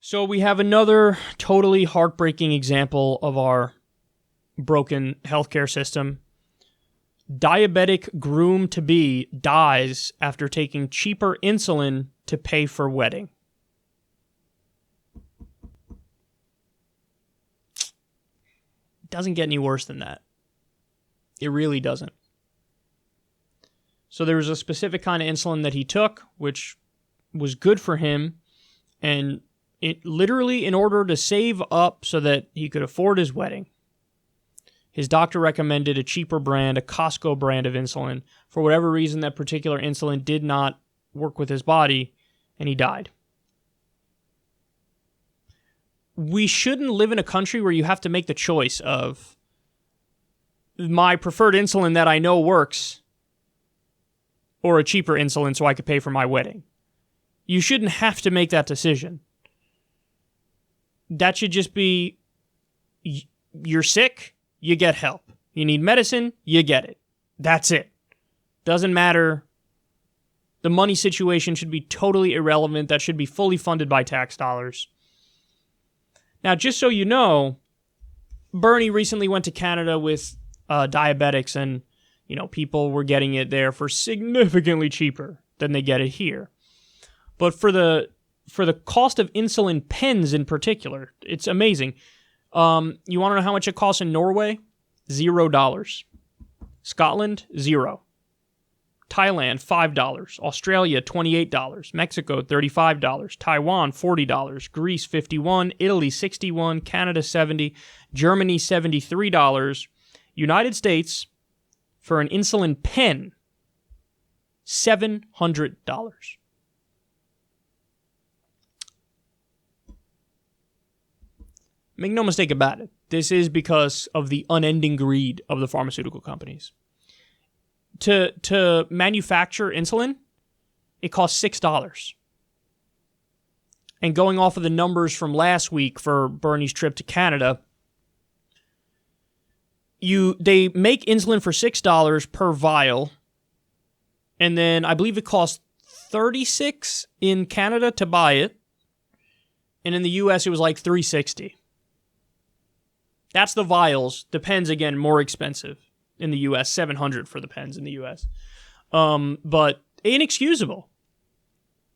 So we have another totally heartbreaking example of our broken healthcare system. Diabetic groom-to-be dies after taking cheaper insulin to pay for wedding. It doesn't get any worse than that. It really doesn't. So there was a specific kind of insulin that he took, which was good for him, and it literally, in order to save up so that he could afford his wedding, his doctor recommended a cheaper brand, a Costco brand of insulin. For whatever reason, that particular insulin did not work with his body, and he died. We shouldn't live in a country where you have to make the choice of my preferred insulin that I know works or a cheaper insulin so I could pay for my wedding. You shouldn't have to make that decision. That should just be, you're sick, you get help. You need medicine, you get it. That's it. Doesn't matter. The money situation should be totally irrelevant. That should be fully funded by tax dollars. Now, just so you know, Bernie recently went to Canada with diabetics, and people were getting it there for significantly cheaper than they get it here. But for the cost of insulin pens in particular, it's amazing. You want to know how much it costs in Norway? $0. Scotland, $0. Thailand, $5. Australia, $28. Mexico, $35. Taiwan, $40. Greece, $51. Italy, $61. Canada, $70. Germany, $73. United States, for an insulin pen, $700. Make no mistake about it. This is because of the unending greed of the pharmaceutical companies. To manufacture insulin, it costs $6. And going off of the numbers from last week for Bernie's trip to Canada, they make insulin for $6 per vial, and then I believe it costs $36 in Canada to buy it, and in the US it was like $3.60. That's the vials. The pens, again, more expensive in the U.S., $700 for the pens in the U.S. But inexcusable.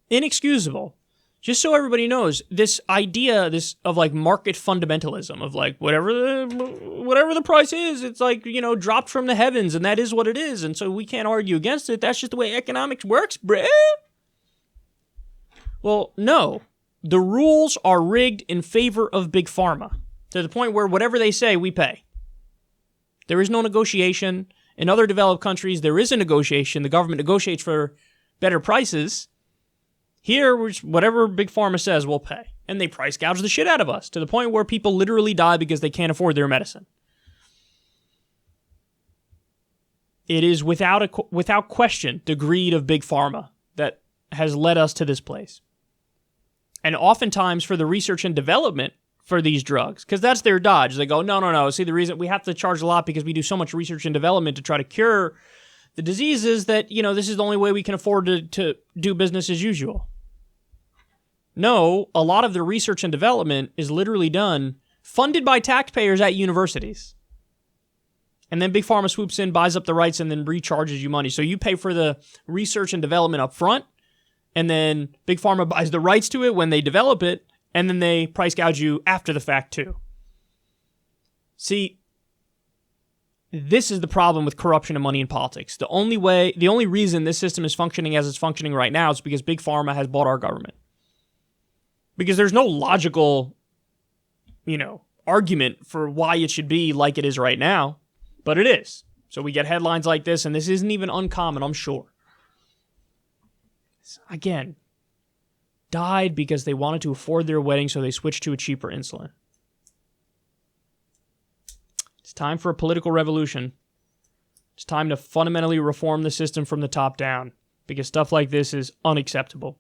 Inexcusable. Just so everybody knows, this idea of like market fundamentalism, of like whatever the price is, it's like, dropped from the heavens, and that is what it is, and so we can't argue against it. That's just the way economics works, bruh. Well, no. The rules are rigged in favor of Big Pharma, to the point where whatever they say, we pay. There is no negotiation. In other developed countries, there is a negotiation. The government negotiates for better prices. Here, whatever Big Pharma says, we'll pay. And they price gouge the shit out of us, to the point where people literally die because they can't afford their medicine. It is without question the greed of Big Pharma that has led us to this place. And oftentimes for the research and development for these drugs, because that's their dodge. They go, no. See, the reason we have to charge a lot because we do so much research and development to try to cure the diseases that, this is the only way we can afford to do business as usual. No, a lot of the research and development is literally done, funded by taxpayers at universities. And then Big Pharma swoops in, buys up the rights, and then recharges you money. So you pay for the research and development up front, and then Big Pharma buys the rights to it when they develop it, and then they price gouge you after the fact too. See, this is the problem with corruption and money in politics. The only reason this system is functioning as it's functioning right now is because Big Pharma has bought our government. Because there's no logical, argument for why it should be like it is right now, but it is. So we get headlines like this, and this isn't even uncommon, I'm sure. Again, died because they wanted to afford their wedding, so they switched to a cheaper insulin. It's time for a political revolution. It's time to fundamentally reform the system from the top down, because stuff like this is unacceptable.